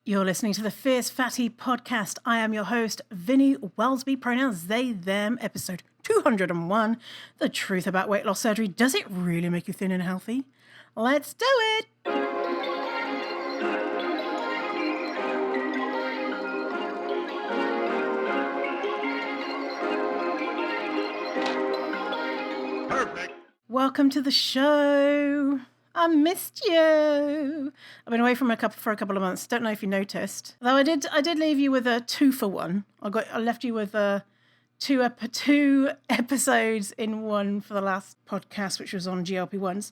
You're listening to the Fierce Fatty Podcast. I am your host, Vinny Wellsby, pronouns they, them, episode 201. The truth about weight loss surgery. Does it really make you thin and healthy? Let's do it! Perfect. Welcome to the show. I missed you. I've been away for a couple of months. Don't know if you noticed. Though I did leave you with a 2-for-1. I left you with two episodes in one for the last podcast, which was on GLP-1s.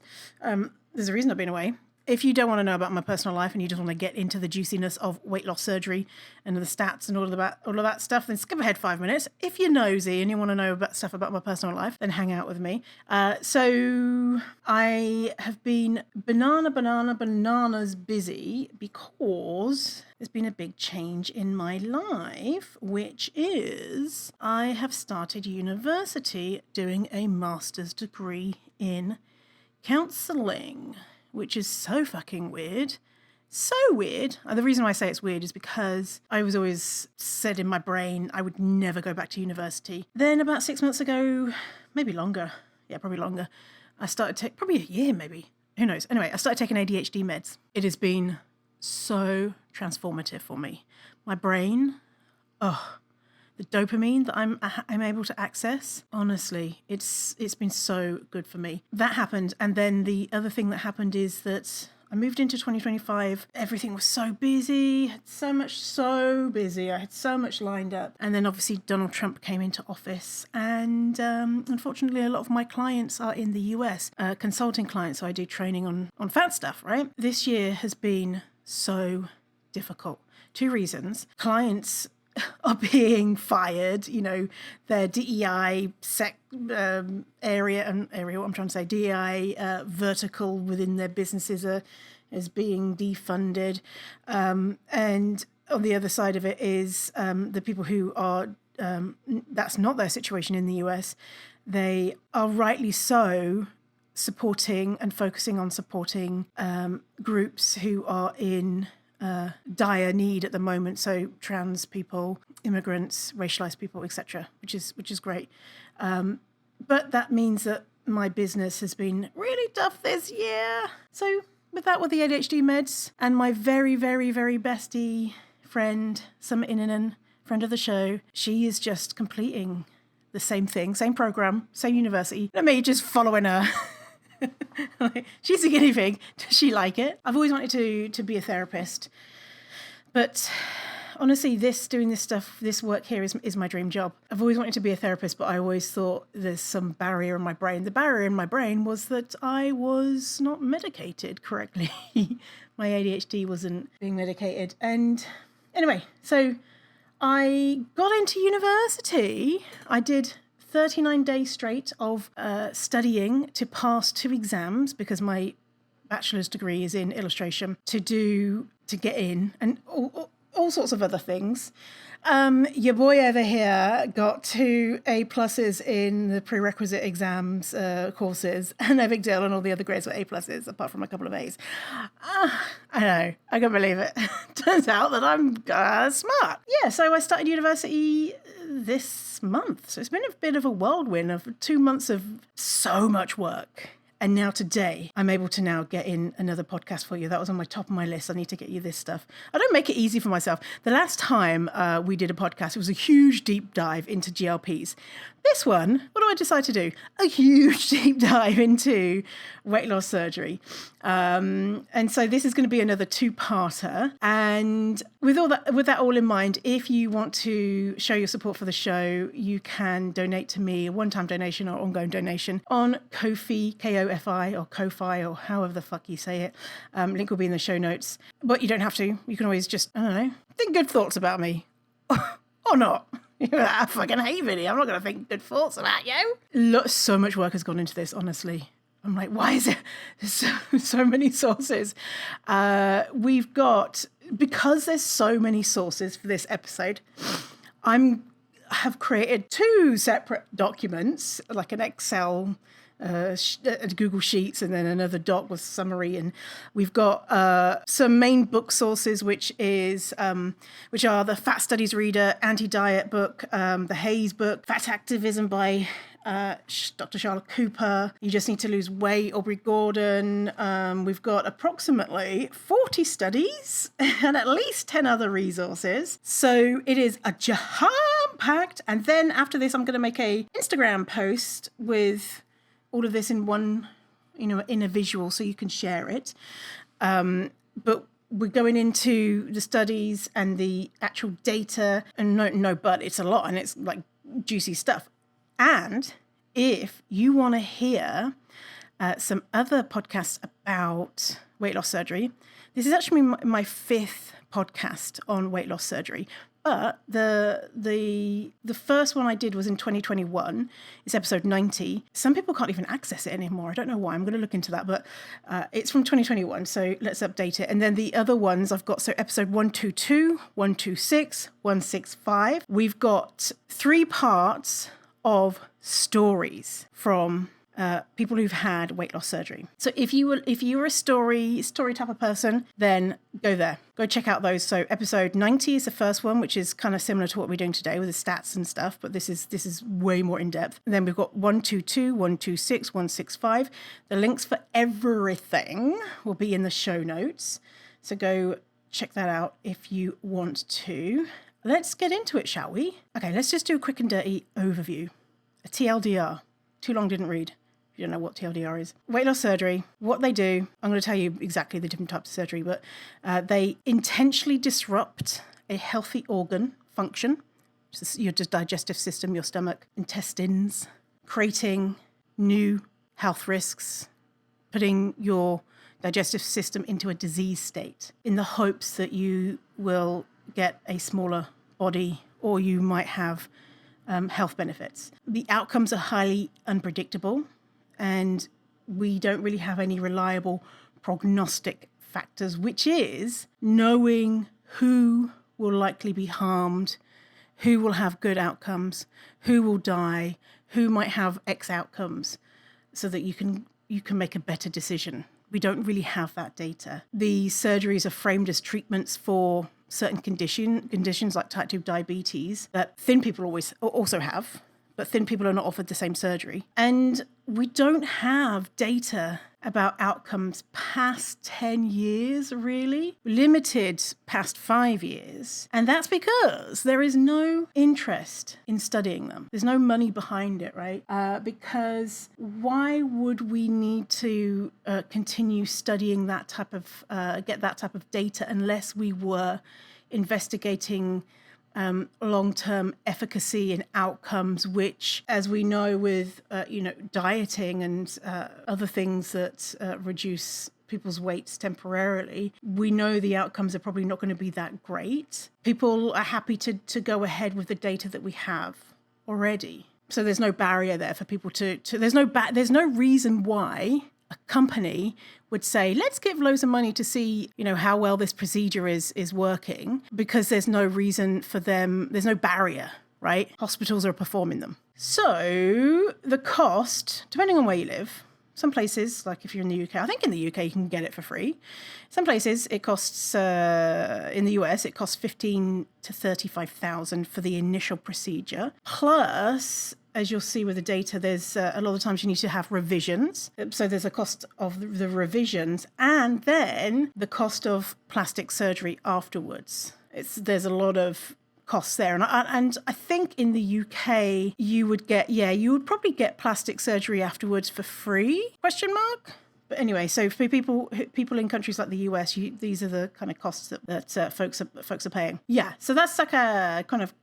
There's a reason I've been away. If you don't want to know about my personal life and you just want to get into the juiciness of weight loss surgery and the stats and all of that stuff, then skip ahead 5 minutes. If you're nosy and you want to know about stuff about my personal life, then hang out with me. So I have been bananas busy because there's been a big change in my life, which is I have started university doing a master's degree in counselling, which is so fucking weird. So weird. The reason why I say it's weird is because I was always said in my brain I would never go back to university. Then about 6 months ago, maybe longer. Yeah, probably longer. I started probably a year maybe. Who knows? Anyway, I started taking ADHD meds. It has been so transformative for me. My brain, the dopamine that I'm able to access, honestly, it's been so good for me. That happened, and then the other thing that happened is that I moved into 2025. Everything was so busy, so busy. I had so much lined up, and then obviously Donald Trump came into office, and unfortunately, a lot of my clients are in the US, consulting clients. So I do training on fat stuff. Right, this year has been so difficult. 2 reasons: clients are being fired, their DEI DEI vertical within their businesses is being defunded. And on the other side of it is the people who are, that's not their situation in the US. They are rightly so supporting and focusing on supporting groups who are in dire need at the moment, so trans people, immigrants, racialized people, etc., which is great. But that means that my business has been really tough this year. So with the ADHD meds and my very, very, very bestie friend, Summer Inanen, friend of the show, she is just completing the same thing, same program, same university, and me just following her. She's a guinea pig. Does she like it? I've always wanted to be a therapist, but honestly, doing this work here is my dream job. I've always wanted to be a therapist, but I always thought there's some barrier in my brain. The barrier in my brain was that I was not medicated correctly. My ADHD wasn't being medicated. And anyway, so I got into university. I did 39 days straight of studying to pass 2 exams because my bachelor's degree is in illustration to get in, and all sorts of other things. Your boy over here got 2 A+ in the prerequisite exams courses, and no big deal, and all the other grades were A+, apart from a couple of A's. I know, I can't believe it. Turns out that I'm smart. Yeah, so I started university this month. So it's been a bit of a whirlwind of 2 months of so much work. And now today, I'm able to now get in another podcast for you. That was on my top of my list. I need to get you this stuff. I don't make it easy for myself. The last time we did a podcast, it was a huge deep dive into GLPs. This one, what do I decide to do? A huge deep dive into weight loss surgery. And so this is going to be another 2-parter. And with that all in mind, if you want to show your support for the show, you can donate to me, a one-time donation or ongoing donation on Ko-fi, K-O-F-I, or Ko-fi, or however the fuck you say it. Link will be in the show notes. But you don't have to. You can always just, I don't know, think good thoughts about me. Or not. I fucking hate Vinny. I'm not going to think good thoughts about you. So much work has gone into this, honestly. I'm like, why is it so many sources? We've got, because there's so many sources for this episode, I have created 2 separate documents, like an Excel Google Sheets, and then another doc with summary. And we've got some main book sources, which are the Fat Studies Reader, Anti-Diet book, the Hayes book, Fat Activism by Dr. Charlotte Cooper, You Just Need to Lose Weight, Aubrey Gordon. We've got approximately 40 studies and at least 10 other resources. So it is a jam-packed. And then after this, I'm going to make a Instagram post with all of this in one, in a visual, so you can share it. But we're going into the studies and the actual data, and but it's a lot, and it's like juicy stuff. And if you want to hear some other podcasts about weight loss surgery, this is actually my fifth podcast on weight loss surgery. But the first one I did was in 2021. It's episode 90. Some people can't even access it anymore. I don't know why. I'm going to look into that. But it's from 2021, so let's update it. And then the other ones I've got, so episode 122, 126, 165. We've got 3 parts of stories from people who've had weight loss surgery. So if you're a story type of person, then go there. Go check out those. So episode 90 is the first one, which is kind of similar to what we're doing today with the stats and stuff, but this is way more in depth. And then we've got 122, 126, 165. The links for everything will be in the show notes. So go check that out if you want to. Let's get into it, shall we? Okay, let's just do a quick and dirty overview. A TLDR. Too long didn't read. You don't know what TLDR is. Weight loss surgery, what they do, I'm going to tell you exactly the different types of surgery, but they intentionally disrupt a healthy organ function, which is your digestive system, your stomach, intestines, creating new health risks, putting your digestive system into a disease state in the hopes that you will get a smaller body or you might have health benefits. The outcomes are highly unpredictable, and we don't really have any reliable prognostic factors, which is knowing who will likely be harmed, who will have good outcomes, who will die, who might have X outcomes, so that you can make a better decision. We don't really have that data. The surgeries are framed as treatments for certain conditions like type 2 diabetes that thin people also have, but thin people are not offered the same surgery. And we don't have data about outcomes past 10 years, really. Limited past 5 years. And that's because there is no interest in studying them. There's no money behind it, right? Because why would we need to continue studying that type of, get that type of data unless we were investigating long-term efficacy and outcomes, which, as we know with, dieting and other things that reduce people's weights temporarily, we know the outcomes are probably not going to be that great. People are happy to go ahead with the data that we have already. So there's no barrier there for people to there's no reason why a company would say, let's give loads of money to see, how well this procedure is working, because there's no reason for them. There's no barrier, right? Hospitals are performing them. So the cost, depending on where you live, some places, like if you're in the UK, I think in the UK you can get it for free. Some places it costs, in the US, it costs $15,000 to $35,000 for the initial procedure. Plus, as you'll see with the data, there's a lot of times you need to have revisions. So there's a cost of the revisions and then the cost of plastic surgery afterwards. There's a lot of costs there. And I think in the UK, you would probably get plastic surgery afterwards for free, ? But anyway, so for people in countries like the US, these are the kind of costs that folks are paying. Yeah, so that's like a kind of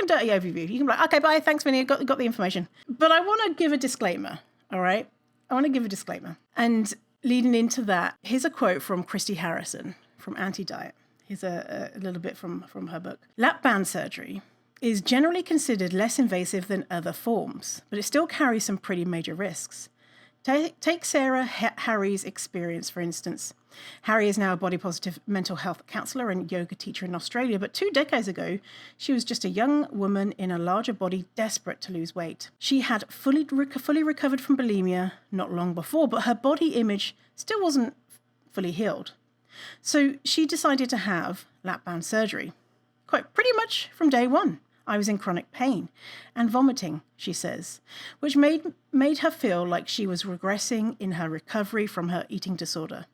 dirty overview. You can be like, okay, bye, thanks, Vinny, got the information. But I want to give a disclaimer, all right? I want to give a disclaimer. And leading into that, here's a quote from Christy Harrison from Anti-Diet. Here's a little bit from her book. Lap band surgery is generally considered less invasive than other forms, but it still carries some pretty major risks. Take Sarah Harry's experience, for instance. Harry is now a body positive mental health counsellor and yoga teacher in Australia, but 2 decades ago, she was just a young woman in a larger body desperate to lose weight. She had fully recovered from bulimia not long before, but her body image still wasn't fully healed. So she decided to have lap band surgery, quite pretty much from day one. I was in chronic pain and vomiting, she says, which made her feel like she was regressing in her recovery from her eating disorder.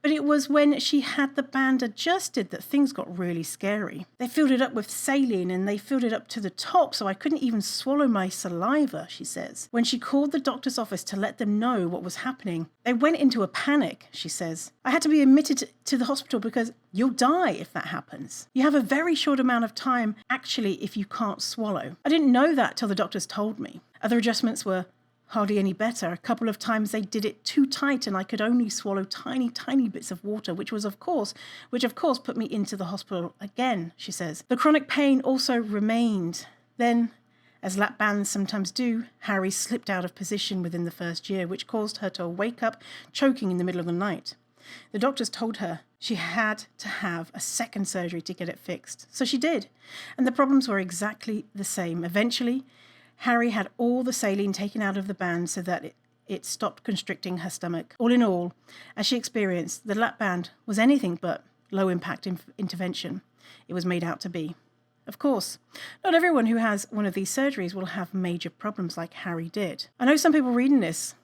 But it was when she had the band adjusted that things got really scary. They filled it up with saline and they filled it up to the top so I couldn't even swallow my saliva, she says. When she called the doctor's office to let them know what was happening, they went into a panic, she says. I had to be admitted to the hospital because you'll die if that happens. You have a very short amount of time, actually, if you can't swallow. I didn't know that till the doctors told me. Other adjustments were hardly any better. A couple of times they did it too tight and I could only swallow tiny bits of water, which of course put me into the hospital again, she says. The chronic pain also remained. Then, as lap bands sometimes do, Harry slipped out of position within the first year, which caused her to wake up choking in the middle of the night. The doctors told her she had to have a second surgery to get it fixed. So she did. And the problems were exactly the same. Eventually, Harry had all the saline taken out of the band so that it stopped constricting her stomach. All in all, as she experienced, the lap band was anything but low-impact intervention it was made out to be. Of course, not everyone who has one of these surgeries will have major problems like Harry did. I know some people reading this,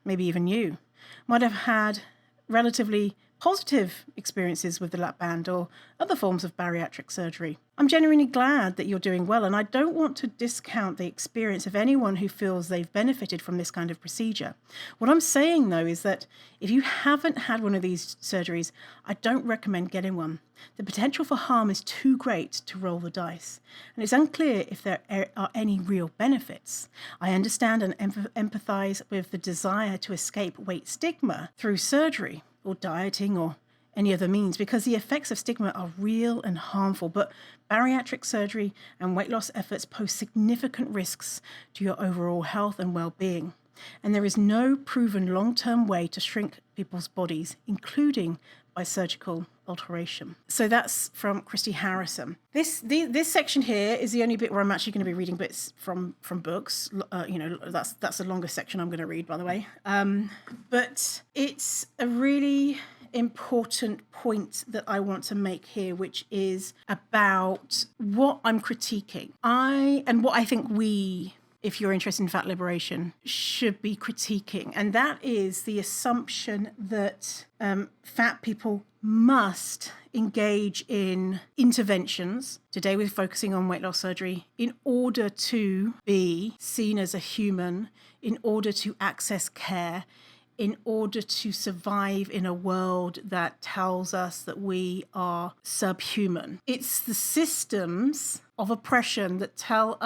maybe even you, might have had relatively positive experiences with the lap band or other forms of bariatric surgery. I'm genuinely glad that you're doing well, and I don't want to discount the experience of anyone who feels they've benefited from this kind of procedure. What I'm saying, though, is that if you haven't had one of these surgeries, I don't recommend getting one. The potential for harm is too great to roll the dice, and it's unclear if there are any real benefits. I understand and empathise with the desire to escape weight stigma through surgery or dieting or any other means, because the effects of stigma are real and harmful, but bariatric surgery and weight loss efforts pose significant risks to your overall health and well-being. And there is no proven long-term way to shrink people's bodies, including by surgical alteration. So that's from Christy Harrison. This section here is the only bit where I'm actually going to be reading bits from books. That's the longest section I'm going to read, by the way. But it's a really important point that I want to make here, which is about what I'm critiquing. And what I think we, if you're interested in fat liberation, should be critiquing. And that is the assumption that fat people must engage in interventions. Today we're focusing on weight loss surgery in order to be seen as a human, in order to access care, in order to survive in a world that tells us that we are subhuman. It's the systems of oppression that tell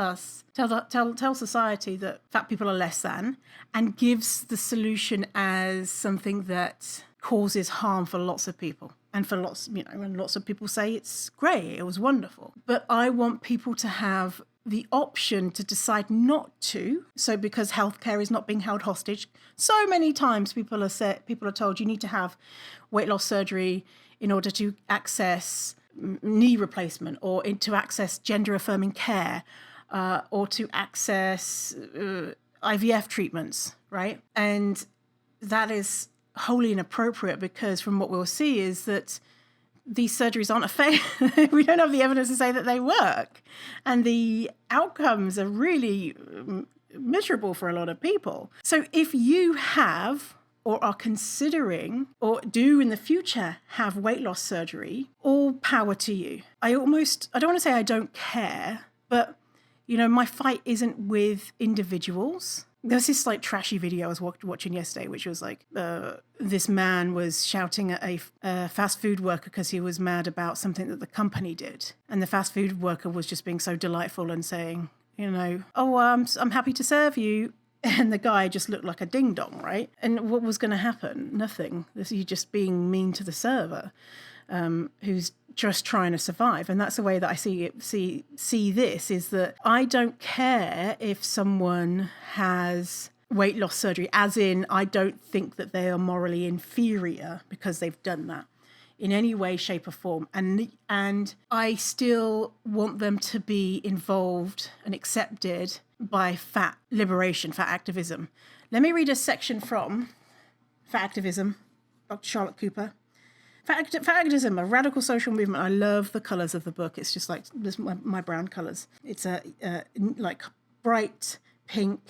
society that fat people are less than, and gives the solution as something that causes harm for lots of people. And for lots, and lots of people say it's great, it was wonderful. But I want people to have the option to decide not to. So because healthcare is not being held hostage, so many times people are told you need to have weight loss surgery in order to access knee replacement, or to access gender affirming care, or to access IVF treatments, right? And that is wholly inappropriate, because from what we'll see is that these surgeries aren't effective. We don't have the evidence to say that they work. And the outcomes are really miserable for a lot of people. So if you have, or are considering, or do in the future have weight loss surgery, all power to you. I don't want to say I don't care, but, my fight isn't with individuals. There's this trashy video I was watching yesterday, which was this man was shouting at a fast food worker because he was mad about something that the company did. And the fast food worker was just being so delightful and saying, I'm happy to serve you. And the guy just looked like a ding-dong, right? And what was going to happen? Nothing. This is just being mean to the server, who's just trying to survive. And that's the way that I see this, is that I don't care if someone has weight loss surgery, as in I don't think that they are morally inferior because they've done that in any way, shape or form. And I still want them to be involved and accepted by fat liberation, fat activism. Let me read a section from Fat Activism, Dr. Charlotte Cooper. Fat activism, a radical social movement. I love the colours of the book. It's just like my brown colours. It's like bright pink,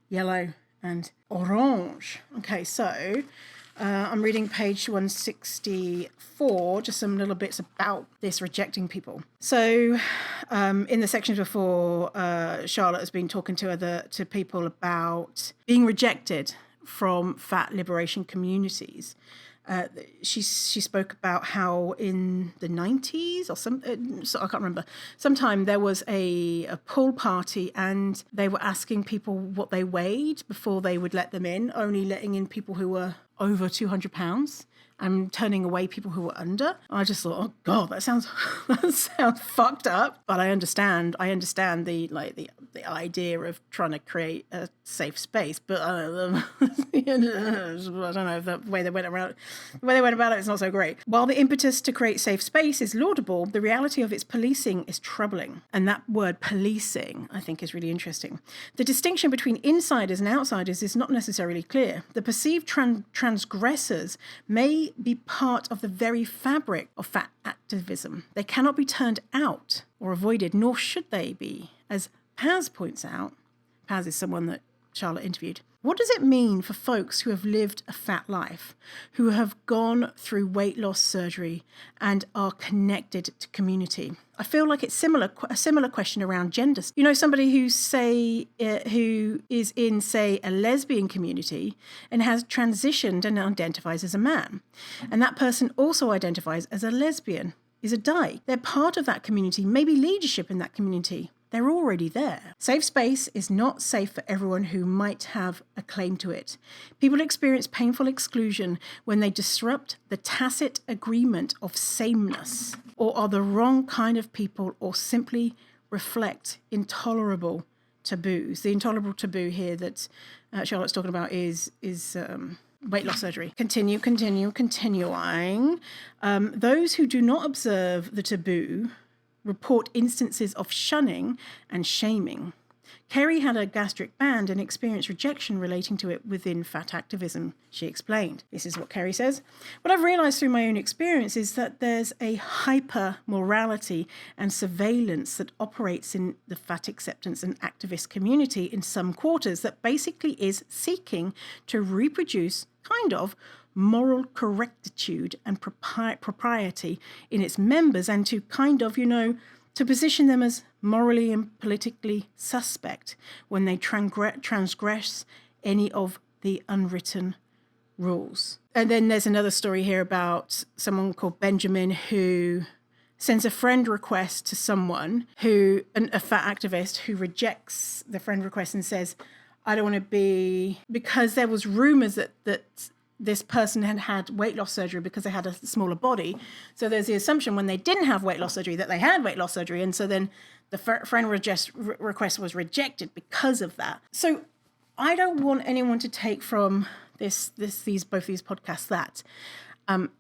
yellow, and orange. Okay, so I'm reading page 164, just some little bits about this rejecting people. So in the sections before, Charlotte has been talking to people about being rejected from fat liberation communities. She spoke about how in the 90s or so I can't remember, sometime there was a pool party and they were asking people what they weighed before they would let them in, only letting in people who were over 200 pounds and turning away people who were under. I just thought, oh God, that sounds fucked up. But I understand the idea of trying to create a safe space. But I don't know if the way they went about it is not so great. While the impetus to create safe space is laudable, the reality of its policing is troubling. And that word policing, I think, is really interesting. The distinction between insiders and outsiders is not necessarily clear. The perceived transgressors may be part of the very fabric of fat activism. They cannot be turned out or avoided, nor should they be. As Paz points out, Paz is someone that Charlotte interviewed. What does it mean for folks who have lived a fat life, who have gone through weight loss surgery and are connected to community? I feel like it's a similar question around gender. You know, somebody who is in, say, a lesbian community and has transitioned and identifies as a man. And that person also identifies as a lesbian, is a dyke. They're part of that community, maybe leadership in that community. They're already there. Safe space is not safe for everyone who might have a claim to it. People experience painful exclusion when they disrupt the tacit agreement of sameness, or are the wrong kind of people, or simply reflect intolerable taboos. The intolerable taboo here that Charlotte's talking about is weight loss surgery. Continuing. Those who do not observe the taboo report instances of shunning and shaming. Kerry had a gastric band and experienced rejection relating to it within fat activism, she explained. This is what Kerry says. What I've realised through my own experience is that there's a hyper-morality and surveillance that operates in the fat acceptance and activist community in some quarters that basically is seeking to reproduce kind of moral correctitude and propriety in its members, and to kind of, to position them as morally and politically suspect when they transgress any of the unwritten rules. And then there's another story here about someone called Benjamin who sends a friend request to someone a fat activist who rejects the friend request and says, I don't want to be, because there was rumors that this person had weight loss surgery because they had a smaller body. So there's the assumption when they didn't have weight loss surgery that they had weight loss surgery. And so then the friend request was rejected because of that. So I don't want anyone to take from both these podcasts that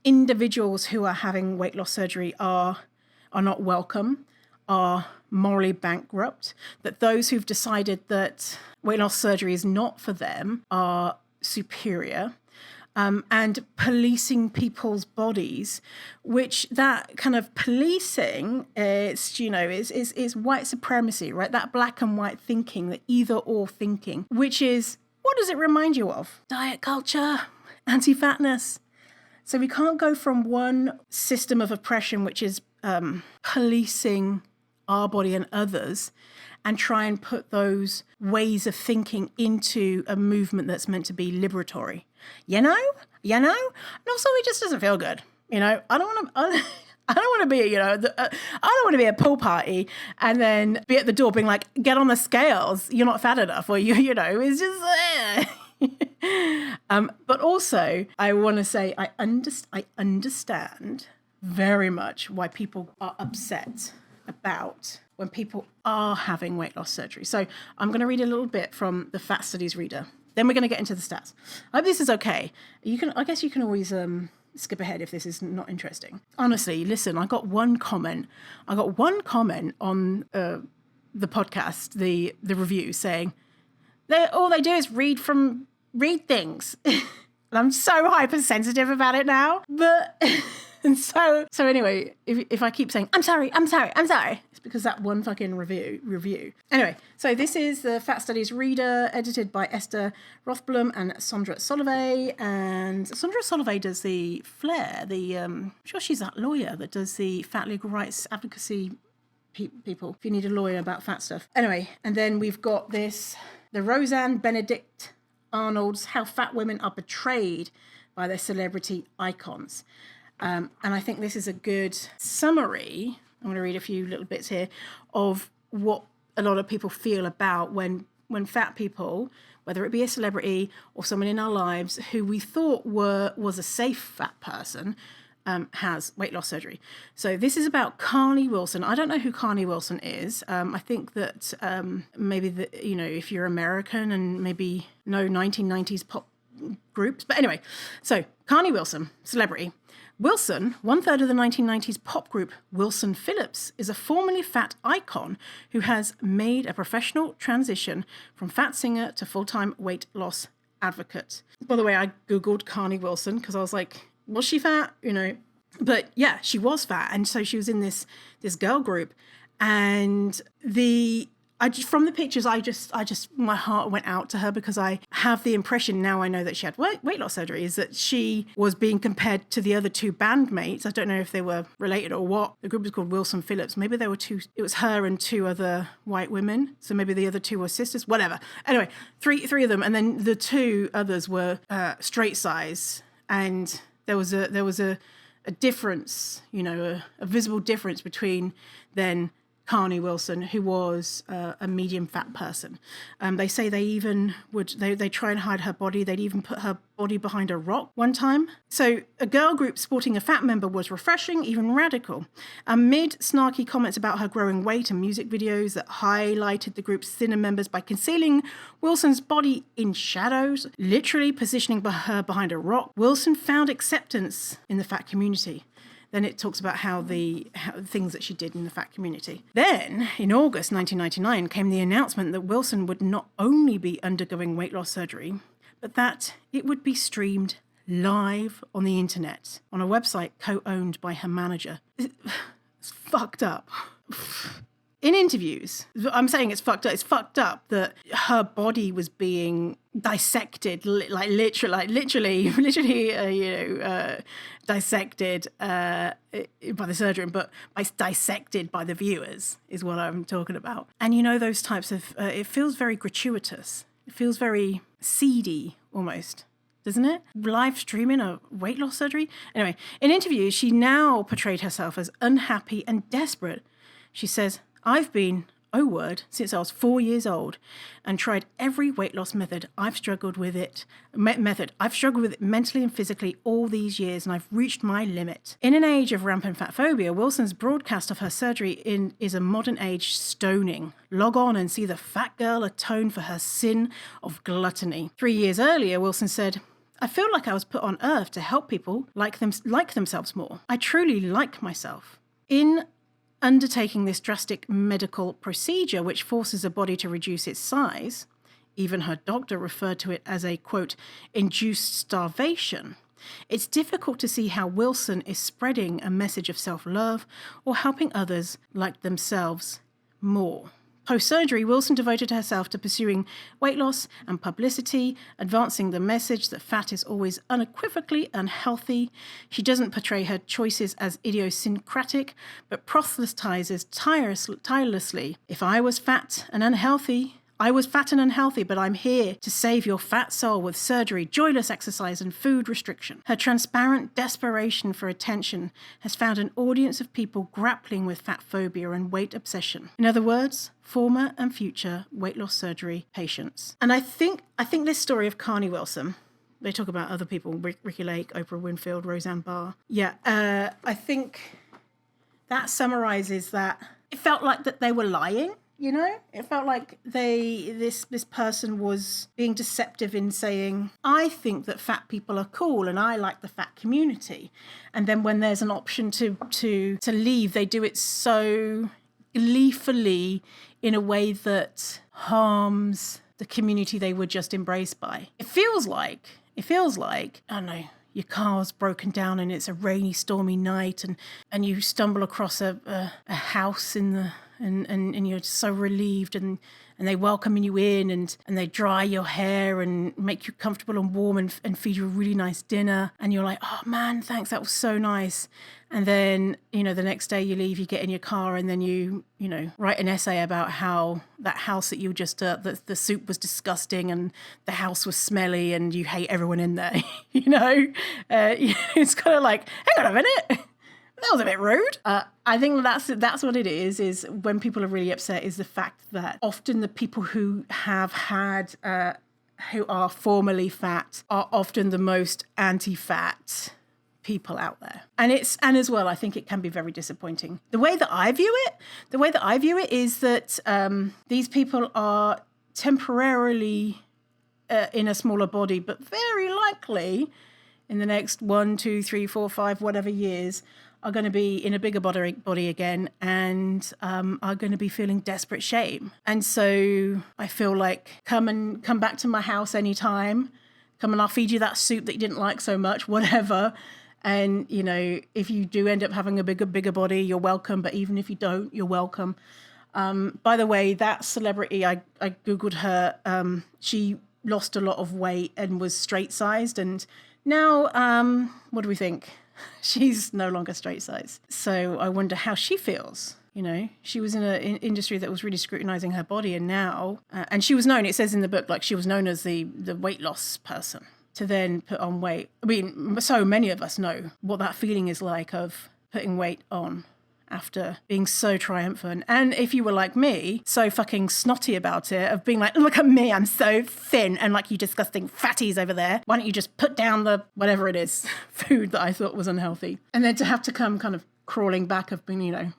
individuals who are having weight loss surgery are not welcome, are morally bankrupt, that those who've decided that weight loss surgery is not for them are superior. And policing people's bodies, which that kind of policing is white supremacy, right? That black and white thinking, the either or thinking, which is, what does it remind you of? Diet culture, anti-fatness. So we can't go from one system of oppression, which is policing our body and others, and try and put those ways of thinking into a movement that's meant to be liberatory. You know? And also it just doesn't feel good. I don't want to be, I don't want to be at a pool party and then be at the door being like, get on the scales, you're not fat enough, or it's just, but also I want to say I understand very much why people are upset about when people are having weight loss surgery. So I'm going to read a little bit from the Fat Studies Reader. Then we're going to get into the stats. I hope this is okay. I guess you can always skip ahead if this is not interesting. Honestly, listen, I got one comment on the podcast, the review, saying all they do is read things. And I'm so hypersensitive about it now. But and so anyway, if I keep saying I'm sorry, it's because that one fucking review. Anyway, so this is the Fat Studies Reader, edited by Esther Rothblum and Sondra Solovey. And Sondra Solovey does the Flair, I'm sure she's that lawyer that does the fat legal rights advocacy people, if you need a lawyer about fat stuff. Anyway, and then we've got the Roseanne Benedict Arnold's How Fat Women Are Betrayed by Their Celebrity Icons. And I think this is a good summary. I'm going to read a few little bits here of what a lot of people feel about when fat people, whether it be a celebrity or someone in our lives who we thought was a safe fat person, has weight loss surgery. So this is about Carney Wilson. I don't know who Carney Wilson is. I think that maybe if you're American and maybe know 1990s pop groups. But anyway, so Carney Wilson, celebrity. Wilson, one-third of the 1990s pop group Wilson Phillips, is a formerly fat icon who has made a professional transition from fat singer to full-time weight loss advocate. By the way, I Googled Carney Wilson because I was like, was she fat? But yeah, she was fat. And so she was in this girl group. And from the pictures, my heart went out to her because I have the impression now I know that she had weight loss surgery, is that she was being compared to the other two bandmates. I don't know if they were related or what. The group was called Wilson Phillips. Maybe they were it was her and two other white women. So maybe the other two were sisters, whatever. Anyway, three of them. And then the two others were straight size. And there was a difference, a visible difference between then Carney Wilson, who was a medium fat person. They say they even they try and hide her body. They'd even put her body behind a rock one time. So a girl group sporting a fat member was refreshing, even radical. Amid snarky comments about her growing weight and music videos that highlighted the group's thinner members by concealing Wilson's body in shadows, literally positioning her behind a rock, Wilson found acceptance in the fat community. Then it talks about how the things that she did in the fat community. Then, in August 1999, came the announcement that Wilson would not only be undergoing weight loss surgery, but that it would be streamed live on the internet on a website co-owned by her manager. It's fucked up. In interviews, I'm saying it's fucked up. It's fucked up that her body was being dissected, literally, dissected by the surgeon, but dissected by the viewers is what I'm talking about. And those types of, it feels very gratuitous. It feels very seedy almost, doesn't it? Live streaming a weight loss surgery. Anyway, in interviews, she now portrayed herself as unhappy and desperate. She says, I've been, since I was 4 years old and tried every weight loss method. I've struggled with it mentally and physically all these years, and I've reached my limit. In an age of rampant fat phobia, Wilson's broadcast of her surgery is a modern age stoning. Log on and see the fat girl atone for her sin of gluttony. 3 years earlier, Wilson said, I feel like I was put on earth to help people like themselves more. I truly like myself. In undertaking this drastic medical procedure, which forces a body to reduce its size, even her doctor referred to it as a, quote, induced starvation, it's difficult to see how Wilson is spreading a message of self-love or helping others like themselves more. Post-surgery, Wilson devoted herself to pursuing weight loss and publicity, advancing the message that fat is always unequivocally unhealthy. She doesn't portray her choices as idiosyncratic, but proselytizes tirelessly. If I was fat and unhealthy, but I'm here to save your fat soul with surgery, joyless exercise, and food restriction. Her transparent desperation for attention has found an audience of people grappling with fat phobia and weight obsession. In other words, former and future weight loss surgery patients. And I think this story of Carney Wilson, they talk about other people, Ricky Lake, Oprah Winfield, Roseanne Barr. Yeah, I think that summarizes that. It felt like that they were lying. You know, it felt like this person was being deceptive in saying, I think that fat people are cool and I like the fat community. And then when there's an option to leave, they do it so gleefully in a way that harms the community they were just embraced by. It feels like, I don't know, your car's broken down and it's a rainy, stormy night and you stumble across a house in the and you're so relieved and they welcome you in and they dry your hair and make you comfortable and warm and feed you a really nice dinner. And you're like, oh man, thanks, that was so nice. And then, the next day you leave, you get in your car and then you write an essay about how that house that you just, the soup was disgusting and the house was smelly and you hate everyone in there, It's kind of like, hang on a minute. That was a bit rude. I think that's what it is when people are really upset is the fact that often the people who have had, who are formerly fat are often the most anti-fat people out there. And as well, I think it can be very disappointing. The way that I view it is that these people are temporarily in a smaller body, but very likely in the next 1, 2, 3, 4, 5, whatever years, are going to be in a bigger body again and are going to be feeling desperate shame. And so I feel like come back to my house anytime. Come and I'll feed you that soup that you didn't like so much, whatever. And, if you do end up having a bigger body, you're welcome. But even if you don't, you're welcome. By the way, that celebrity, I Googled her. She lost a lot of weight and was straight-sized. And now, what do we think? She's no longer straight size. So I wonder how she feels. She was in an industry that was really scrutinizing her body. And now, and she was known, it says in the book, like she was known as the weight loss person to then put on weight. I mean, so many of us know what that feeling is like of putting weight on after being so triumphant. And if you were like me, so fucking snotty about it, of being like, look at me, I'm so thin, and like you disgusting fatties over there, why don't you just put down the whatever it is, food that I thought was unhealthy. And then to have to come kind of crawling back of being, I'm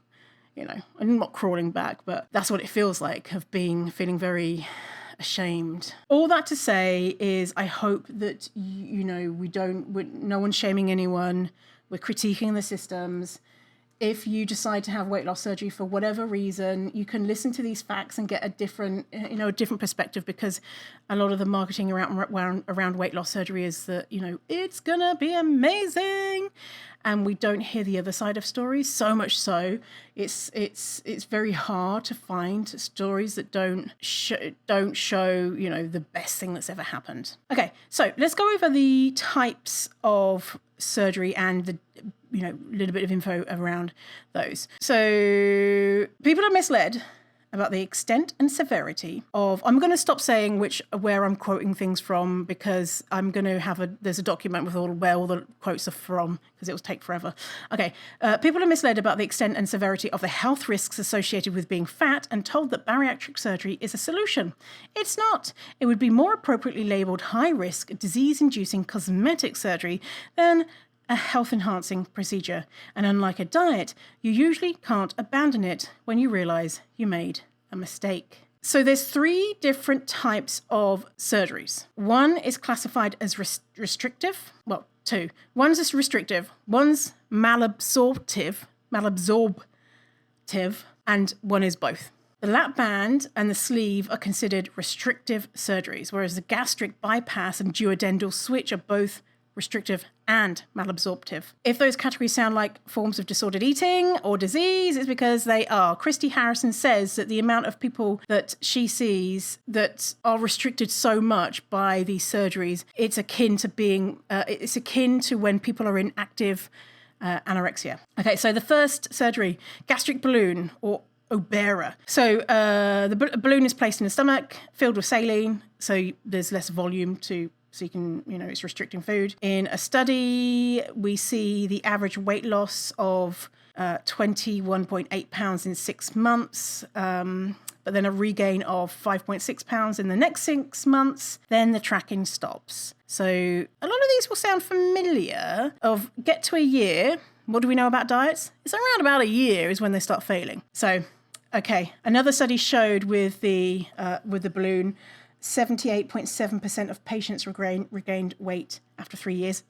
not crawling back, but that's what it feels like, of feeling very ashamed. All that to say is I hope that, no one's shaming anyone, we're critiquing the systems. If you decide to have weight loss surgery for whatever reason, you can listen to these facts and get a different perspective, because a lot of the marketing around weight loss surgery is that, it's gonna be amazing. And we don't hear the other side of stories. So much so, it's very hard to find stories that don't show, the best thing that's ever happened. Okay, so let's go over the types of surgery and the little bit of info around those. So people are misled about the extent and severity of, I'm going to stop saying where I'm quoting things from, because I'm going to there's a document with where all the quotes are from, because it will take forever. Okay, people are misled about the extent and severity of the health risks associated with being fat and told that bariatric surgery is a solution. It's not. It would be more appropriately labelled high-risk, disease-inducing cosmetic surgery than a health-enhancing procedure. And unlike a diet, you usually can't abandon it when you realise you made a mistake. So there's 3 different types of surgeries. One is classified as restrictive. Well, 2. One's just restrictive. One's malabsorptive, and one is both. The lap band and the sleeve are considered restrictive surgeries, whereas the gastric bypass and duodenal switch are both restrictive and malabsorptive. If those categories sound like forms of disordered eating or disease, it's because they are. Christy Harrison says that the amount of people that she sees that are restricted so much by these surgeries, it's akin to when people are in active anorexia. Okay, so the first surgery, gastric balloon or Obera. So the balloon is placed in the stomach, filled with saline, so there's less volume so you can, it's restricting food. In a study, we see the average weight loss of 21.8 pounds in 6 months, but then a regain of 5.6 pounds in the next 6 months. Then the tracking stops. So a lot of these will sound familiar. Get to a year. What do we know about diets? It's around about a year is when they start failing. So Okay, another study showed with the balloon, 78.7% of patients regained weight after 3 years.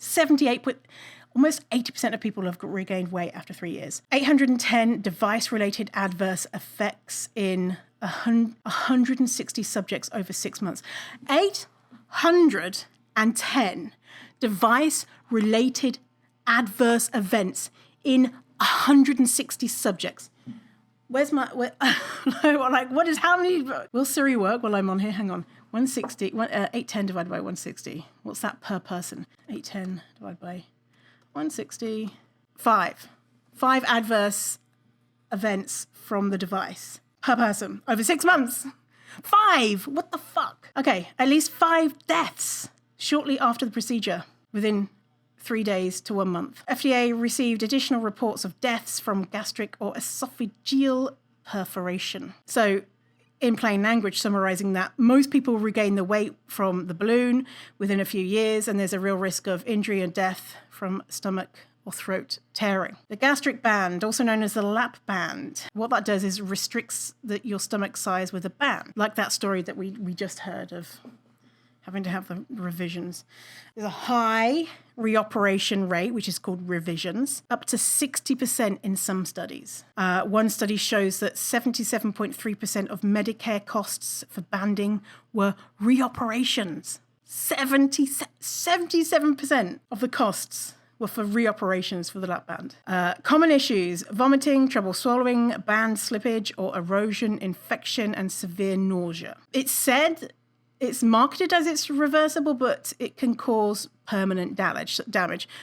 Almost 80% of people have regained weight after 3 years. 810 device-related adverse effects in 160 subjects over 6 months. 810 device-related adverse events in 160 subjects. How many? Will Siri work while I'm on here? Hang on. 810 divided by 160. What's that per person? 810 divided by 160. 5 adverse events from the device per person over 6 months. 5! What the fuck? Okay, at least 5 deaths shortly after the procedure within 3 days to 1 month. FDA received additional reports of deaths from gastric or esophageal perforation. So, in plain language, summarizing that, most people regain the weight from the balloon within a few years, and there's a real risk of injury and death from stomach or throat tearing. The gastric band, also known as the lap band, what that does is restricts your stomach size with a band, like that story that we just heard of having to have the revisions. There's a high reoperation rate, which is called revisions, up to 60% in some studies. One study shows that 77.3% of Medicare costs for banding were reoperations. 77% of the costs were for reoperations for the lap band. Common issues: vomiting, trouble swallowing, band slippage or erosion, infection, and severe nausea. It's said it's marketed as it's reversible, but it can cause permanent damage.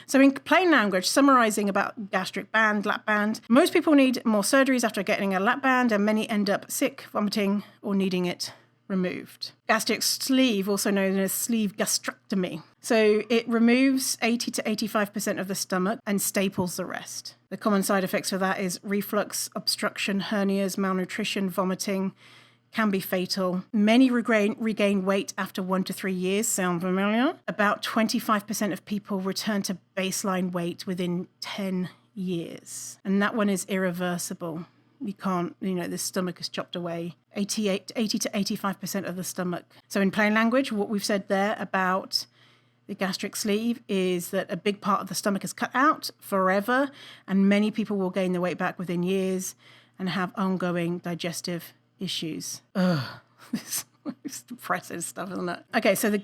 So in plain language, summarizing about gastric band, lap band, most people need more surgeries after getting a lap band, and many end up sick, vomiting, or needing it removed. Gastric sleeve, also known as sleeve gastrectomy. So it removes 80 to 85% of the stomach and staples the rest. The common side effects for that is reflux, obstruction, hernias, malnutrition, vomiting, can be fatal. Many regain weight after 1 to 3 years. Sound familiar? About 25% of people return to baseline weight within 10 years. And that one is irreversible. You can't, the stomach is chopped away. 80 to 85% of the stomach. So in plain language, what we've said there about the gastric sleeve is that a big part of the stomach is cut out forever, and many people will gain the weight back within years and have ongoing digestive issues. This is depressing stuff, isn't it? Okay, so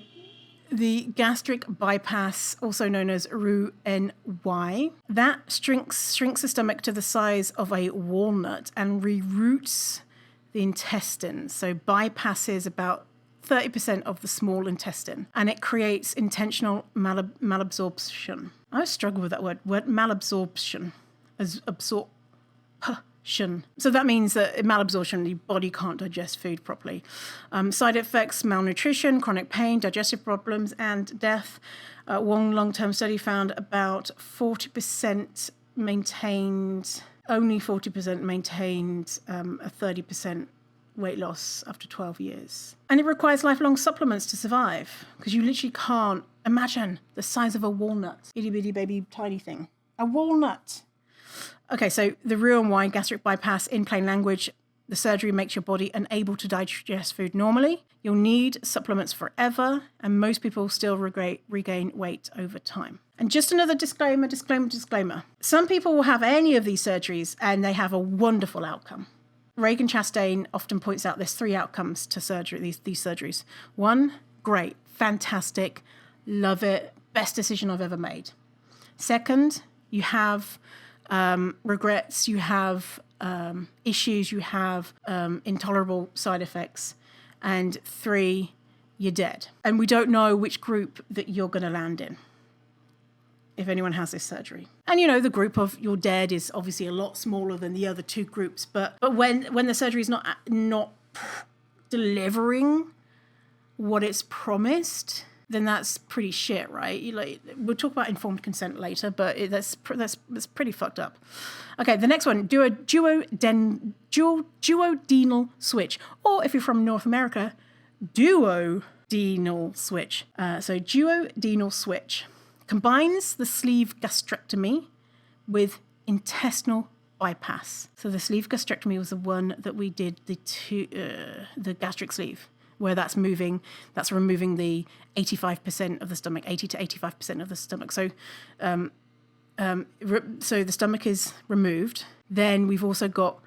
the gastric bypass, also known as Roux-en-Y, that shrinks the stomach to the size of a walnut and reroutes the intestines. So bypasses about 30% of the small intestine, and it creates intentional malabsorption. I struggle with that word malabsorption, as absorption. So that means that malabsorption, your body can't digest food properly. Side effects: malnutrition, chronic pain, digestive problems, and death. One long-term study found about 40% maintained, only 40% maintained a 30% weight loss after 12 years. And it requires lifelong supplements to survive, because you literally can't imagine the size of a walnut. Itty bitty baby tiny thing. A walnut. Okay, so the Roux-en-Y gastric bypass, in plain language, the surgery makes your body unable to digest food normally. You'll need supplements forever, and most people still regain weight over time. And just another disclaimer. Some people will have any of these surgeries and they have a wonderful outcome. Reagan Chastain often points out there's 3 outcomes to surgery, these surgeries. 1, great, fantastic, love it, best decision I've ever made. 2, you have regrets, you have issues, you have intolerable side effects. And 3, you're dead. And we don't know which group that you're going to land in if anyone has this surgery. And the group of you're dead is obviously a lot smaller than the other 2 groups. But when the surgery is not delivering what it's promised, then that's pretty shit, right? We'll talk about informed consent later, but that's pretty fucked up. Okay, the next one: duodenal switch, or if you're from North America, duodenal switch. So duodenal switch combines the sleeve gastrectomy with intestinal bypass. So the sleeve gastrectomy was the one that we did, the gastric sleeve, where that's removing the 85% of the stomach, 80 to 85% of the stomach. So so the stomach is removed. Then we've also got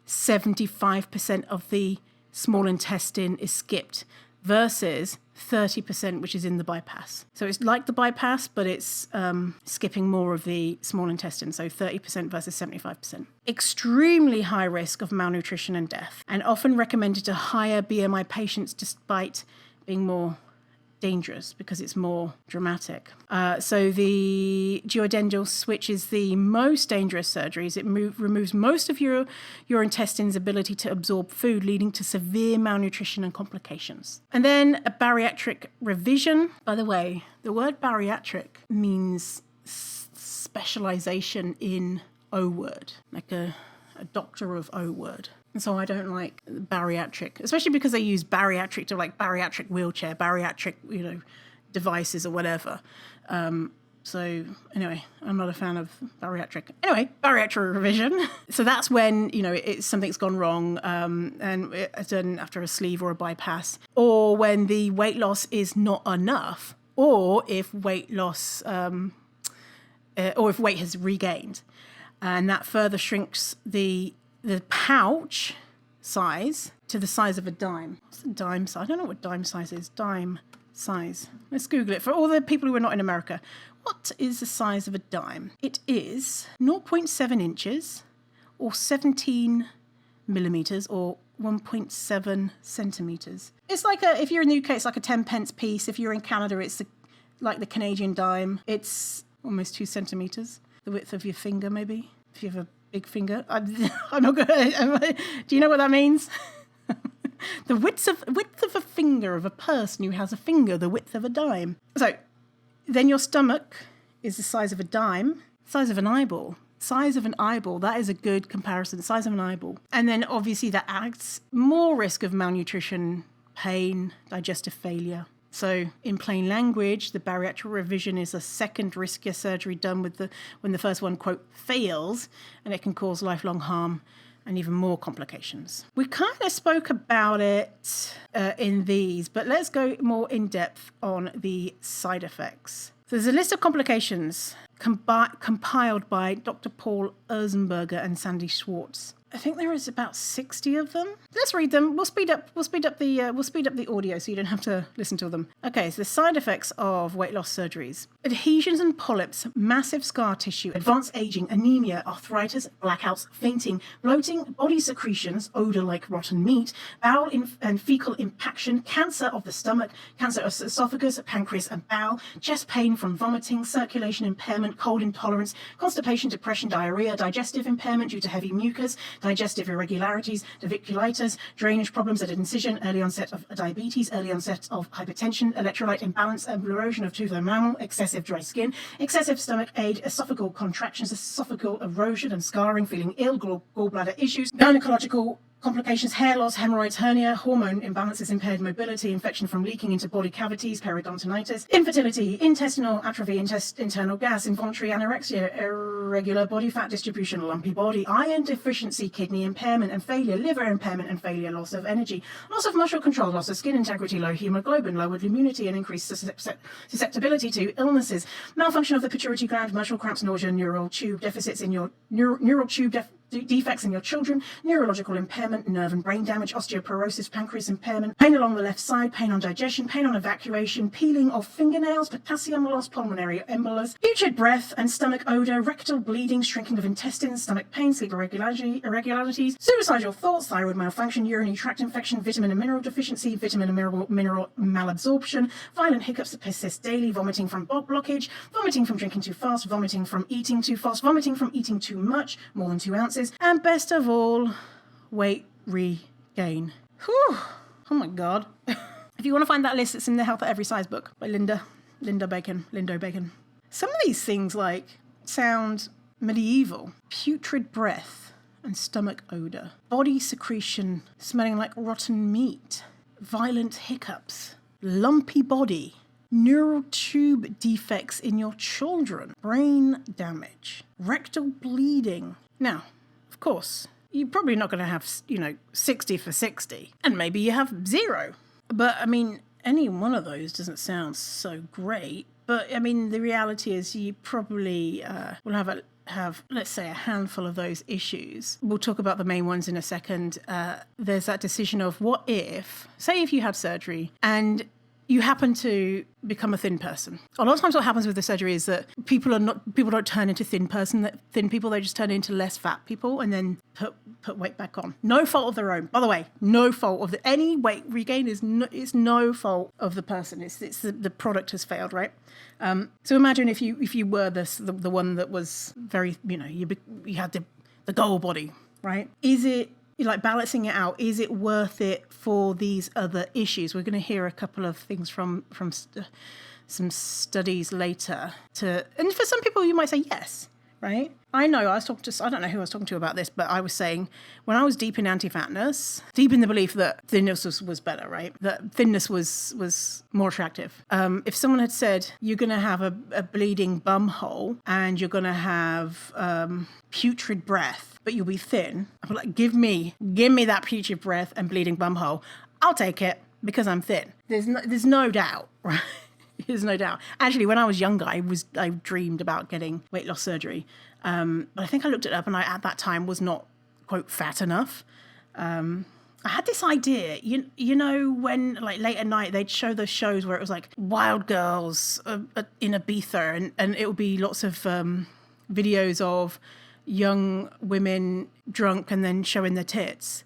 75% of the small intestine is skipped versus 30%, which is in the bypass. So it's like the bypass, but it's skipping more of the small intestine. So 30% versus 75%. Extremely high risk of malnutrition and death, and often recommended to higher BMI patients despite being more dangerous because it's more dramatic. So the duodental switch is the most dangerous surgeries. It removes most of your intestine's ability to absorb food, leading to severe malnutrition and complications. And then a bariatric revision. By the way, the word bariatric means specialization in O word, like a doctor of O word. And so I don't like bariatric, especially because they use bariatric to like bariatric wheelchair, bariatric, devices or whatever. So anyway, I'm not a fan of bariatric. Anyway, bariatric revision. So that's when, something's gone wrong and it's done after a sleeve or a bypass, or when the weight loss is not enough, or if weight loss, or if weight has regained. And that further shrinks the pouch size to the size of a dime. What's a dime size? I don't know what dime size is. Dime size. Let's Google it. For all the people who are not in America, what is the size of a dime? It is 0.7 inches or 17 millimeters or 1.7 centimeters. It's like if you're in the UK, it's like a 10 pence piece. If you're in Canada, it's like the Canadian dime. It's almost 2 centimeters. The width of your finger, maybe, if you have a big finger. I'm not good. Do you know what that means? The width of a finger of a person who has a finger the width of a dime. So then your stomach is the size of a dime, size of an eyeball. Size of an eyeball, that is a good comparison, size of an eyeball. And then obviously that adds more risk of malnutrition, pain, digestive failure. So in plain language, the bariatric revision is a second riskier surgery done when the first one, quote, fails, and it can cause lifelong harm and even more complications. We kind of spoke about it in these, but let's go more in depth on the side effects. So there's a list of complications compiled by Dr. Paul Erzenberger and Sandy Schwartz. I think there is about 60 of them. Let's read them. We'll speed up the audio so you don't have to listen to them. Okay, so the side effects of weight loss surgeries: adhesions and polyps, massive scar tissue, advanced aging, anemia, arthritis, blackouts, fainting, bloating, body secretions, odor like rotten meat, bowel and fecal impaction, cancer of the stomach, cancer of esophagus, pancreas and bowel, chest pain from vomiting, circulation impairment, cold intolerance, constipation, depression, diarrhea, digestive impairment due to heavy mucus, digestive irregularities, diverticulitis, drainage problems at incision, early onset of diabetes, early onset of hypertension, electrolyte imbalance, erosion of tooth enamel, excessive dry skin, excessive stomach ache, esophageal contractions, esophageal erosion and scarring, feeling ill, gallbladder issues, gynecological complications, hair loss, hemorrhoids, hernia, hormone imbalances, impaired mobility, infection from leaking into body cavities, periodontitis, infertility, intestinal atrophy, internal gas, involuntary anorexia, irregular body fat distribution, lumpy body, iron deficiency, kidney impairment and failure, liver impairment and failure, loss of energy, loss of muscle control, loss of skin integrity, low hemoglobin, lowered immunity and increased susceptibility to illnesses, malfunction of the pituitary gland, muscle cramps, nausea, neural tube deficits in your neural tube defects in your children, neurological impairment, nerve and brain damage, osteoporosis, pancreas impairment, pain along the left side, pain on digestion, pain on evacuation, peeling of fingernails, potassium loss, pulmonary embolus, putrid breath and stomach odor, rectal bleeding, shrinking of intestines, stomach pain, sleep irregularities, suicidal thoughts, thyroid malfunction, urinary tract infection, vitamin and mineral deficiency, vitamin and mineral malabsorption, violent hiccups that persist daily, vomiting from blockage, vomiting from drinking too fast, vomiting from eating too fast, vomiting from eating too much, more than 2 ounces, and best of all, weight regain. Whew. Oh my God. If you want to find that list, it's in the Health at Every Size book by Lindo Bacon. Some of these things sound medieval. Putrid breath and stomach odor. Body secretion smelling like rotten meat. Violent hiccups. Lumpy body. Neural tube defects in your children. Brain damage. Rectal bleeding. Now, of course. You're probably not going to have, 60 for 60. And maybe you have 0. But, I mean, any one of those doesn't sound so great. But, I mean, the reality is you probably will have, let's say, a handful of those issues. We'll talk about the main ones in a second. There's that decision of what if, say if you had surgery and you happen to become a thin person. A lot of times what happens with the surgery is that people don't turn into thin people, they just turn into less fat people and then put weight back on. No fault of their own. By the way, no fault of any weight regain is no fault of the person. It's the product has failed, right? So imagine if you were the one that was very, you had the goal body, right? Is it, like balancing it out, is it worth it for these other issues? We're going to hear a couple of things from some studies later. And for some people, you might say yes, right? I know I don't know who I was talking to about this, but I was saying when I was deep in anti-fatness, deep in the belief that thinness was better, right? That thinness was more attractive. If someone had said, you're going to have a bleeding bum hole and you're going to have putrid breath, but you'll be thin, I'd be like, give me that putrid breath and bleeding bum hole. I'll take it because I'm thin. There's no doubt, right? There's no doubt. Actually, when I was younger, I dreamed about getting weight loss surgery. But I think I looked it up and I, at that time, was not, quote, fat enough. I had this idea, you know, when, like, late at night, they'd show those shows where it was, like, wild girls in Ibiza, and it would be lots of videos of young women drunk and then showing their tits.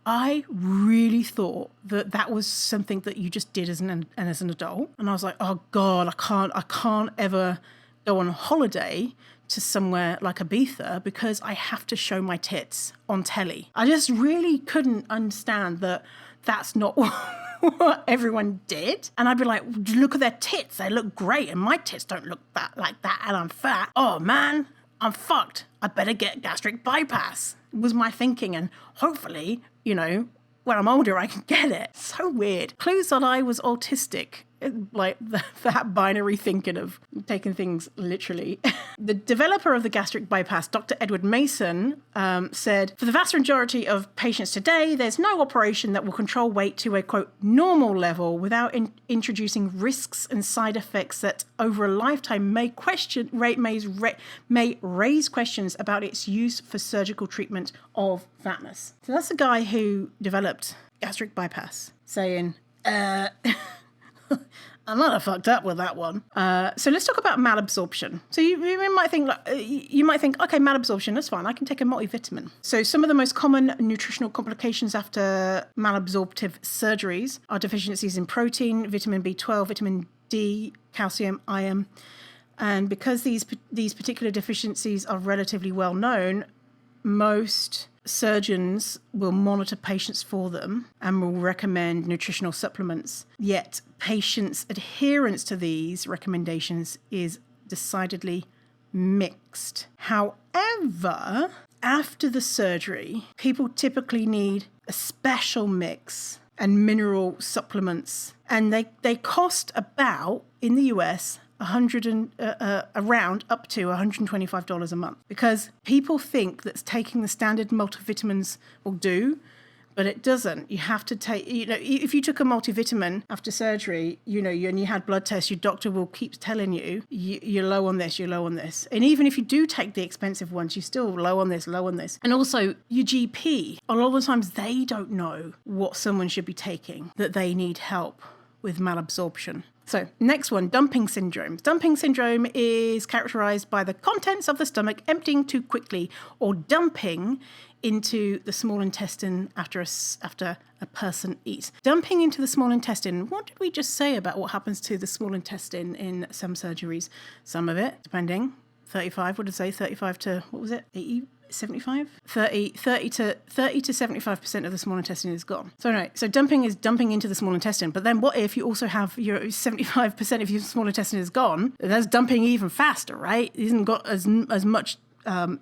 I really thought that was something that you just did as an adult. And I was like, oh God, I can't ever go on holiday to somewhere like Ibiza because I have to show my tits on telly. I just really couldn't understand that that's not what everyone did. And I'd be like, look at their tits. They look great. And my tits don't look like that. And I'm fat. Oh man, I'm fucked. I better get gastric bypass, was my thinking. And hopefully, when I'm older, I can get it. So weird. Clues that I was autistic, like that binary thinking of taking things literally. The developer of the gastric bypass, Dr. Edward Mason, said, for the vast majority of patients today, there's no operation that will control weight to a, quote, normal level without introducing risks and side effects that over a lifetime may raise questions about its use for surgical treatment of fatness. So that's the guy who developed gastric bypass saying, I'm not fucked up with that one. So let's talk about malabsorption. So you might think, okay, malabsorption, that's fine. I can take a multivitamin. So some of the most common nutritional complications after malabsorptive surgeries are deficiencies in protein, vitamin B12, vitamin D, calcium, iron. And because these particular deficiencies are relatively well known, most surgeons will monitor patients for them and will recommend nutritional supplements. Yet patients' adherence to these recommendations is decidedly mixed. However, after the surgery, people typically need a special mix and mineral supplements, and they cost about, in the US, around up to $125 a month, because people think that taking the standard multivitamins will do, but it doesn't. You have to take, if you took a multivitamin after surgery, and you had blood tests, your doctor will keep telling you, you're low on this, you're low on this. And even if you do take the expensive ones, you're still low on this, low on this. And also your GP, a lot of the times they don't know what someone should be taking, that they need help with malabsorption. So next one, dumping syndrome. Dumping syndrome is characterized by the contents of the stomach emptying too quickly or dumping into the small intestine after a person eats. Dumping into the small intestine, what did we just say about what happens to the small intestine in some surgeries? Some of it, depending, 35, what did I say, 35 to, what was it, 80? 75? 30 to 75% of the small intestine is gone. So dumping is dumping into the small intestine. But then what if you also have your 75% of your small intestine is gone? That's dumping even faster, right? It hasn't got as much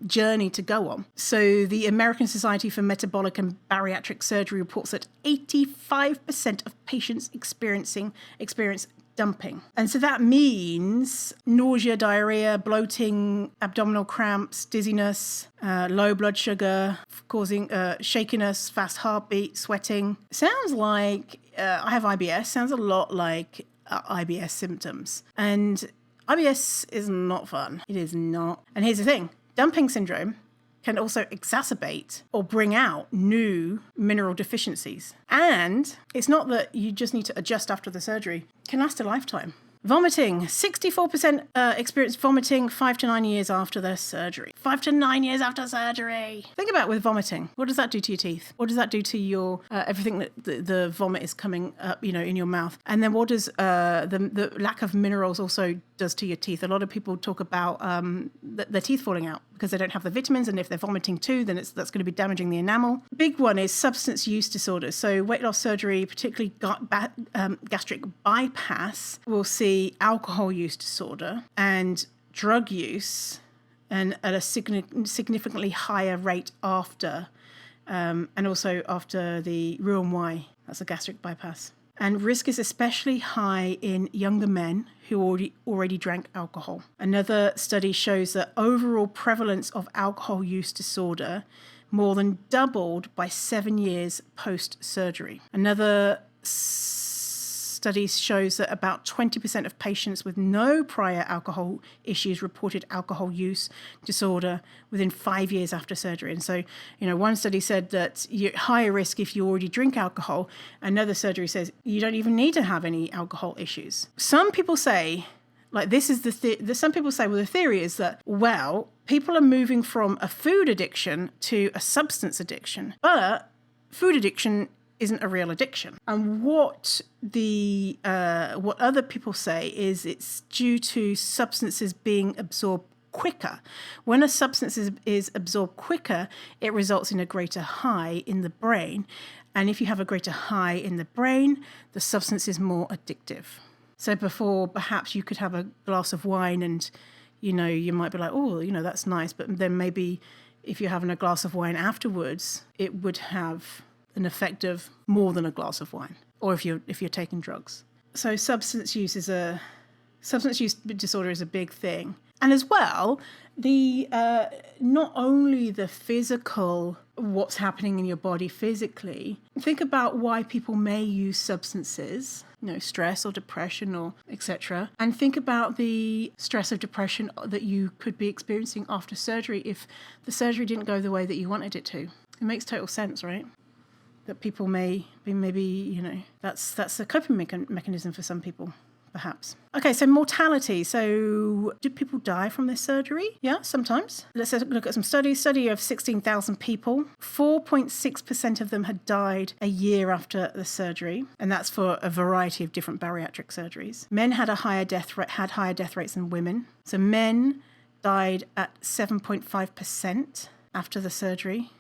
journey to go on. So the American Society for Metabolic and Bariatric Surgery reports that 85% of patients experience dumping. And so that means nausea, diarrhea, bloating, abdominal cramps, dizziness, low blood sugar, causing shakiness, fast heartbeat, sweating. Sounds like I have IBS. Sounds a lot like IBS symptoms. And IBS is not fun. It is not. And here's the thing. Dumping syndrome can also exacerbate or bring out new mineral deficiencies. And it's not that you just need to adjust after the surgery. It can last a lifetime. Vomiting. 64% experience vomiting 5 to 9 years after their surgery. 5 to 9 years after surgery. Think about with vomiting. What does that do to your teeth? What does that do to your everything that the vomit is coming up, in your mouth? And then what does the lack of minerals also does to your teeth? A lot of people talk about their teeth falling out because they don't have the vitamins, and if they're vomiting too, then that's going to be damaging the enamel. Big one is substance use disorders. So weight loss surgery, particularly gastric bypass, will see alcohol use disorder and drug use, and at a significantly higher rate after, and also after the Roux-en-Y, that's a gastric bypass. And risk is especially high in younger men who already drank alcohol. Another study shows that overall prevalence of alcohol use disorder more than doubled by 7 years post-surgery. Another study shows that about 20% of patients with no prior alcohol issues reported alcohol use disorder within 5 years after surgery. And so, one study said that you're at higher risk if you already drink alcohol. Another surgery says you don't even need to have any alcohol issues. Some people say, some people say, well, the theory is that, people are moving from a food addiction to a substance addiction, but food addiction isn't a real addiction. And what other people say is it's due to substances being absorbed quicker. When a substance is absorbed quicker, it results in a greater high in the brain. And if you have a greater high in the brain, the substance is more addictive. So before, perhaps you could have a glass of wine and, you might be like, oh, that's nice. But then maybe if you're having a glass of wine afterwards, it would have an effect of more than a glass of wine, or if you're taking drugs. So substance use disorder is a big thing. And as well, the not only the physical, what's happening in your body physically, think about why people may use substances, stress or depression or etc. And think about the stress of depression that you could be experiencing after surgery if the surgery didn't go the way that you wanted it to. It makes total sense, right? That people may be that's a coping mechanism for some people, perhaps. Okay, so mortality. So do people die from this surgery? Yeah, sometimes. Let's look at some studies. Study of 16,000 people. 4.6% of them had died a year after the surgery, and that's for a variety of different bariatric surgeries. Men had higher death rates than women. So men died at 7.5% after the surgery.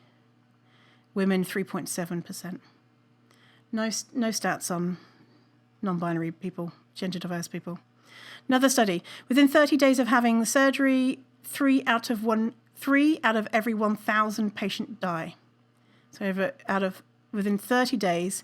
Women, 3.7%. No stats on non-binary people, gender diverse people. Another study. Within 30 days of having the surgery, 3 out of every 1,000 patients die. So within 30 days,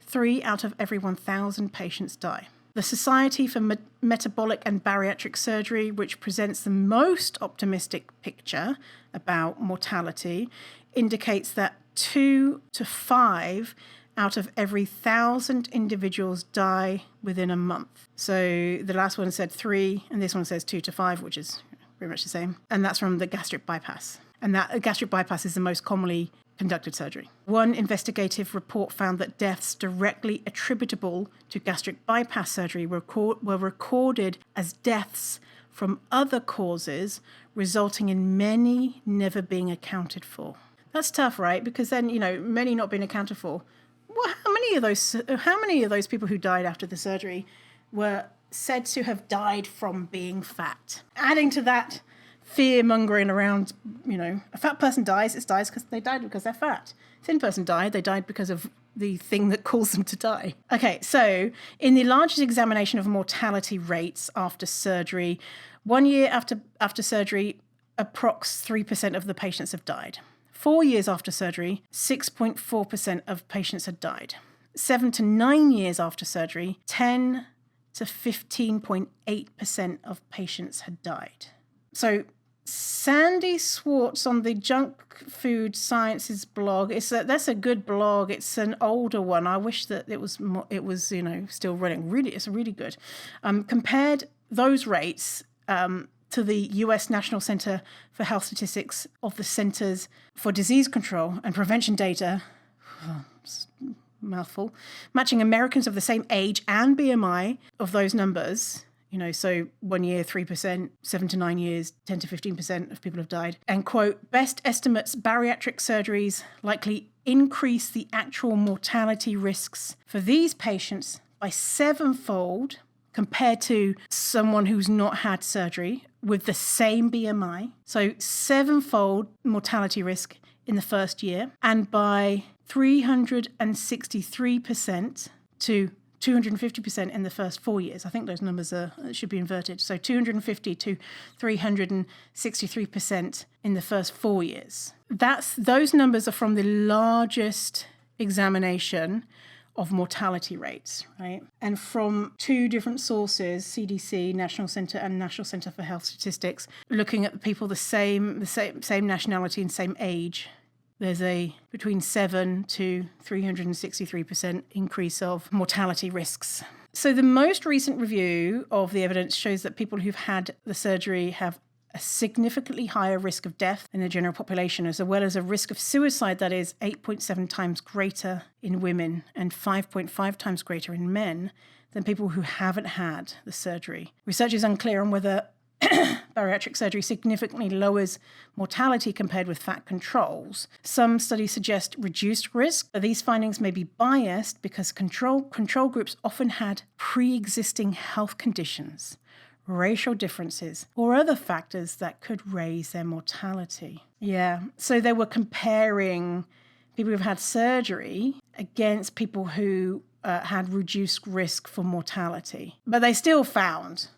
3 out of every 1,000 patients die. The Society for Metabolic and Bariatric Surgery, which presents the most optimistic picture about mortality, indicates that 2 to 5 out of every 1,000 individuals die within a month. So the last one said 3, and this one says 2 to 5, which is pretty much the same. And that's from the gastric bypass. And that gastric bypass is the most commonly conducted surgery. One investigative report found that deaths directly attributable to gastric bypass surgery were recorded as deaths from other causes, resulting in many never being accounted for. That's tough, right? Because then, many not being accounted for. Well, how many of those people who died after the surgery were said to have died from being fat? Adding to that fear-mongering around, a fat person dies because they died because they're fat. Thin person died, they died because of the thing that caused them to die. Okay, so in the largest examination of mortality rates after surgery, 1 year after surgery, approx 3% of the patients have died. 4 years after surgery, 6.4% of patients had died. 7 to 9 years after surgery, 10 to 15.8% of patients had died. So Sandy Swartz on the Junk Food Sciences blog. That's a good blog. It's an older one. I wish that it was still running. Really, it's really good. Compared those rates to the U.S. National Center for Health Statistics of the Centers for Disease Control and Prevention data. Mouthful. Matching Americans of the same age and BMI of those numbers. So 1 year, 3%, 7 to 9 years, 10 to 15% of people have died. And quote, best estimates bariatric surgeries likely increase the actual mortality risks for these patients by 7-fold compared to someone who's not had surgery with the same BMI. So 7-fold mortality risk in the first year, and by 363% to 250% in the first 4 years. I think those numbers should be inverted. So 250 to 363% in the first 4 years. Those numbers are from the largest examination of mortality rates, right? And from 2 different sources, CDC, National Center, and National Center for Health Statistics, looking at the people the same nationality and same age. There's a between 7 to 363% increase of mortality risks. So the most recent review of the evidence shows that people who've had the surgery have a significantly higher risk of death in the general population, as well as a risk of suicide that is 8.7 times greater in women and 5.5 times greater in men than people who haven't had the surgery. Research is unclear on whether bariatric surgery significantly lowers mortality compared with fat controls. Some studies suggest reduced risk, but these findings may be biased because control groups often had pre-existing health conditions, racial differences, or other factors that could raise their mortality. Yeah, so they were comparing people who've had surgery against people who had reduced risk for mortality. But they still found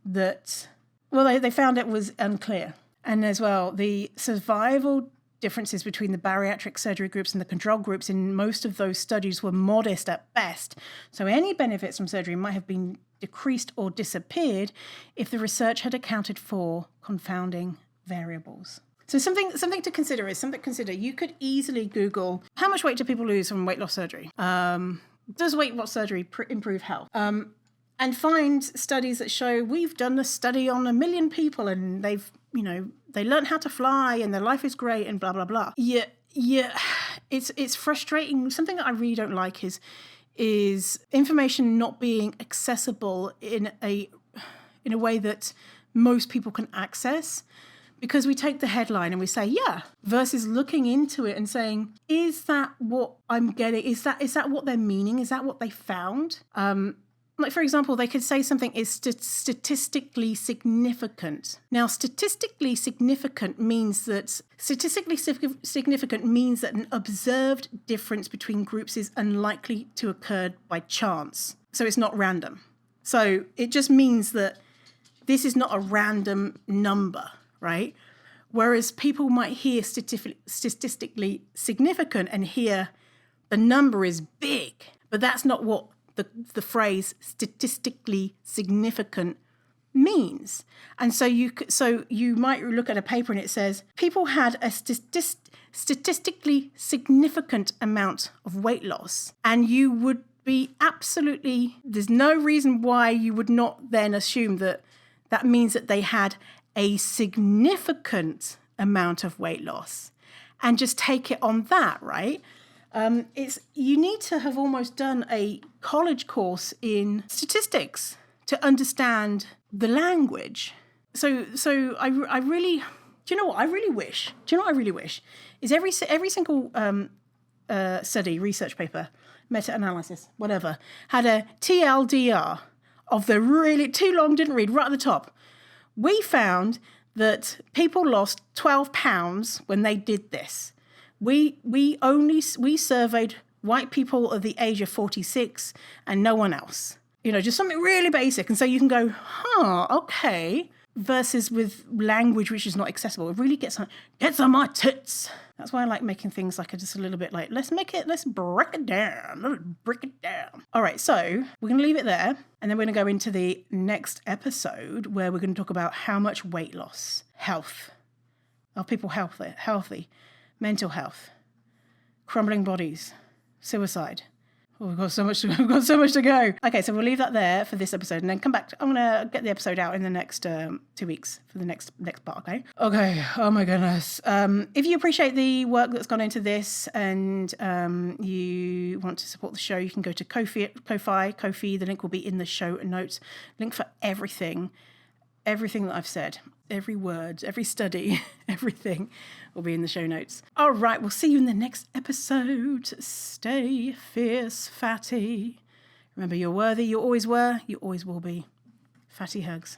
that... Well, they found it was unclear. And as well, the survival differences between the bariatric surgery groups and the control groups in most of those studies were modest at best. So any benefits from surgery might have been decreased or disappeared if the research had accounted for confounding variables. So something to consider you could easily Google, how much weight do people lose from weight loss surgery? Does weight loss surgery improve health? And find studies that show we've done a study on 1 million people and they learned how to fly and their life is great and blah, blah, blah. Yeah, it's frustrating. Something that I really don't like is information not being accessible in a way that most people can access. Because we take the headline and we say, yeah, versus looking into it and saying, is that what I'm getting? Is that what they're meaning? Is that what they found? Like, for example, they could say something is statistically significant. Now, statistically significant means that an observed difference between groups is unlikely to occur by chance. So it's not random. So it just means that this is not a random number, right? Whereas people might hear statistically significant and hear the number is big, but that's not what the phrase statistically significant means. And so you might look at a paper and it says people had a statistically significant amount of weight loss, and you would be there's no reason why you would not then assume that means that they had a significant amount of weight loss and just take it on that, right? You need to have almost done a college course in statistics to understand the language. So I really, do you know what I really wish? Is every single study, research paper, meta-analysis, whatever, had a TLDR of the really too long, didn't read, right at the top. We found that people lost 12 pounds when they did this. We surveyed white people of the age of 46 and no one else. Just something really basic. And so you can go, okay, versus with language which is not accessible. It really gets on my tits. That's why I like making things like just a little bit like, let's break it down. All right, so we're going to leave it there. And then we're going to go into the next episode where we're going to talk about how much weight loss, health, are people healthy, mental health, crumbling bodies, suicide. Oh, we've got so much to go. Okay, so we'll leave that there for this episode and then come back. I'm going to get the episode out in the next 2 weeks for the next part, okay? Okay, oh my goodness. If you appreciate the work that's gone into this and you want to support the show, you can go to Ko-fi. The link will be in the show notes. Link for everything that I've said. Every word, every study, everything will be in the show notes. All right, we'll see you in the next episode. Stay fierce, fatty. Remember, you're worthy, you always were, you always will be. Fatty hugs.